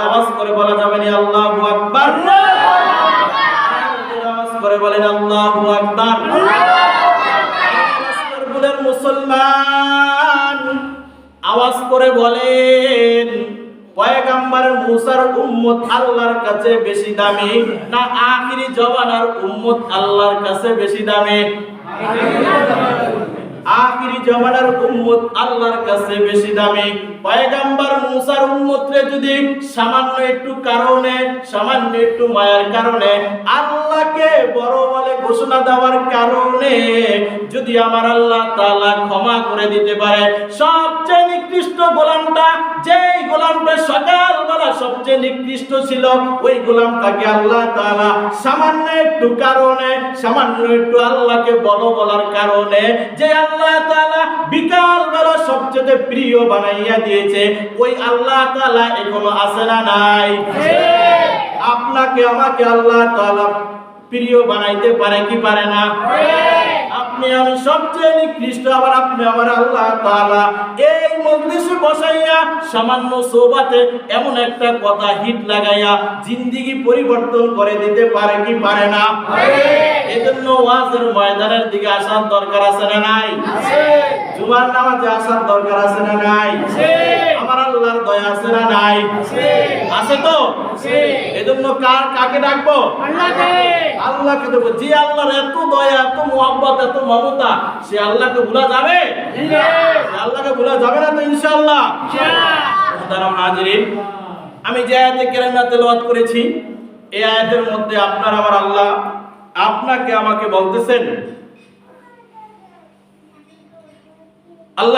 আওয়াজ করে বলা যাবে না আল্লাহু আকবার। আওয়াজ করে বলেন আল্লাহু আকবার। বলেন মুসলমান, আওয়াজ করে বলেন পয়গম্বর মুসার উম্মত আল্লাহর কাছে বেশি দামি না আখিরি জমানার উম্মত আল্লাহর কাছে বেশি দামি? আখিরি জমানার উম্মত আল্লাহর কাছে বেশি দামি। পয়গম্বর মুসার উম্মতরে যদি সামান্য একটু কারণে, সামান্য একটু মায়ার কারণে, আল্লাহকে বড় বলে ঘোষণা দেওয়ার কারণে যদি আমার আল্লাহ তাআলা ক্ষমা করে দিতে পারে, সবচেয়ে নিকৃষ্ট গোলামটা, যেই গোলামটা সকালবেলা সবচেয়ে নিকৃষ্ট ছিল, ওই গোলামটাকে আল্লাহ তাআলা সামান্য একটু কারণে, সামান্য একটু আল্লাহকে বলার কারণে যে আল্লাহ তাআলা বিকাল বেলা সবচেয়ে প্রিয় বানাইয়া দিয়েছে, ওই আল্লাহ তাআলা এখনো আছে না নাই? আপনাকে আমাকে আল্লাহ তাআলা প্রিয় বানাইতে পারে কি পারে না? আপনি আমি সবচেয়ে নিকৃষ্ট, আবার আপনি আমার আল্লাহ তাআলা এই মজলিসে বসাইয়া সামান্য সোহবতে এমন একটা কথা হিট লাগাইয়া জিন্দেগি পরিবর্তন করে দিতে পারে কি পারে না? এজন্য ওয়াজের ময়দানের দিকে আসার দরকার আছে না নাই? জুমার নামাজে আসার দরকার আছে না নাই? আমার আল্লাহর দয়া আছে না নাই? আছে তো? এজন্য কাকে ডাকবো? আল্লাহকে দেবো। যে আল্লাহর এত দয়া, এত মুহাব্বত, এত মমতা, সে আল্লাহকে ভুলা যাবে? আল্লাহকে ভুলা যাবে না তো ইনশাআল্লাহ। মুহতারাম হাজিরিন, আমি যে আয়াতে কারিমা তেলাওয়াত করেছি, এই আয়াতের মধ্যে আপনার আমার আল্লাহ আপনাকে আমাকে বলতেছেন, আল্লাহ